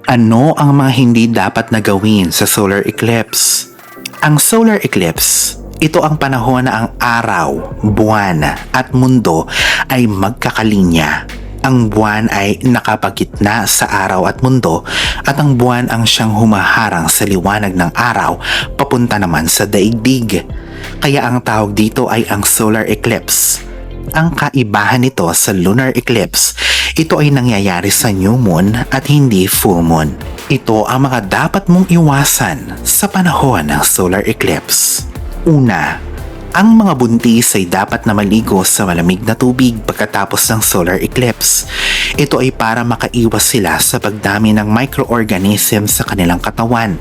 Ano ang mga hindi dapat na gawin sa solar eclipse? Ang solar eclipse, ito ang panahon na ang araw, buwan at mundo ay magkakalinya. Ang buwan ay nakapagitna sa araw at mundo at ang buwan ang siyang humaharang sa liwanag ng araw papunta naman sa daigdig. Kaya ang tawag dito ay ang solar eclipse. Ang kaibahan nito sa lunar eclipse, ito ay nangyayari sa new moon at hindi full moon. Ito ang mga dapat mong iwasan sa panahon ng solar eclipse. Una, ang mga buntis ay dapat na maligo sa malamig na tubig pagkatapos ng solar eclipse. Ito ay para makaiwas sila sa pagdami ng microorganism sa kanilang katawan.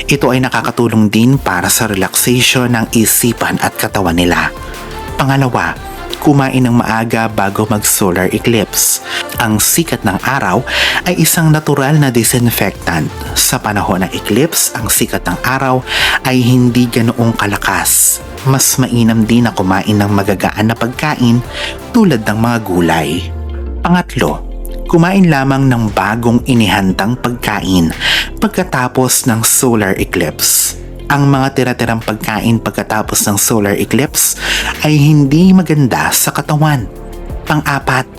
Ito ay nakakatulong din para sa relaxation ng isipan at katawan nila. Pangalawa, kumain ng maaga bago mag-solar eclipse. Ang sikat ng araw ay isang natural na disinfectant. Sa panahon ng eclipse, ang sikat ng araw ay hindi ganoong kalakas. Mas mainam din na kumain ng magagaan na pagkain tulad ng mga gulay. Pangatlo, kumain lamang ng bagong inihandang pagkain pagkatapos ng solar eclipse. Ang mga tira-tirang pagkain pagkatapos ng solar eclipse ay hindi maganda sa katawan. Pang-apat,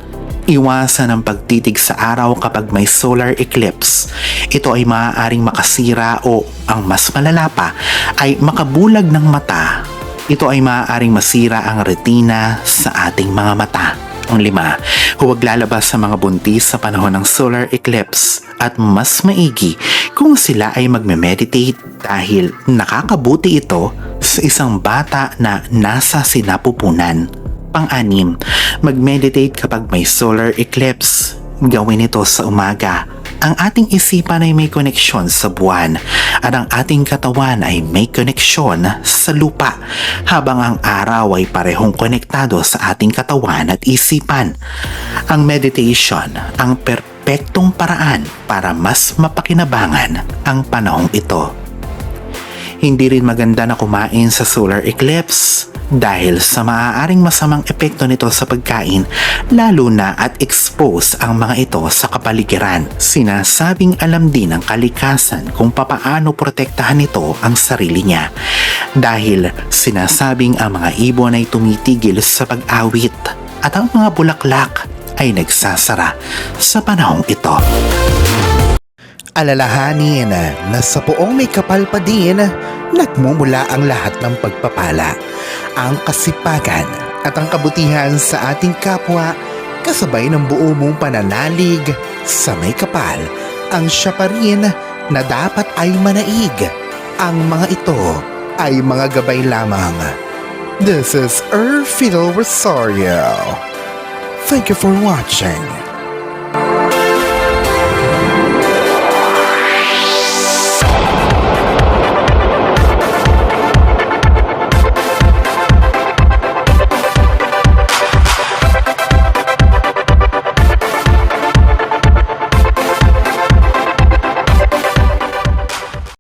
iwasan ang pagtitig sa araw kapag may solar eclipse. Ito ay maaaring makasira o ang mas malala pa ay makabulag ng mata. Ito ay maaaring masira ang retina sa ating mga mata. Ang lima, huwag lalabas sa mga buntis sa panahon ng solar eclipse at mas maigi kung sila ay magme-meditate dahil nakakabuti ito sa isang bata na nasa sinapupunan. Pang-anim, mag-meditate kapag may solar eclipse. Gawin ito sa umaga. Ang ating isipan ay may koneksyon sa buwan at ang ating katawan ay may koneksyon sa lupa habang ang araw ay parehong konektado sa ating katawan at isipan. Ang meditation ang perpektong paraan para mas mapakinabangan ang panahong ito. Hindi rin maganda na kumain sa solar eclipse dahil sa maaaring masamang epekto nito sa pagkain lalo na at expose ang mga ito sa kapaligiran. Sinasabing alam din ng kalikasan kung papaano protektahan nito ang sarili niya dahil sinasabing ang mga ibon ay tumitigil sa pag-awit at ang mga bulaklak ay nagsasara sa panahong ito. Alalahanin na sa poong may kapal pa din, nagmumula ang lahat ng pagpapala, ang kasipagan at ang kabutihan sa ating kapwa kasabay ng buo mong pananalig sa may kapal. Ang siya pa rin na dapat ay manaig. Ang mga ito ay mga gabay lamang. This is Fidel Rosario. Thank you for watching.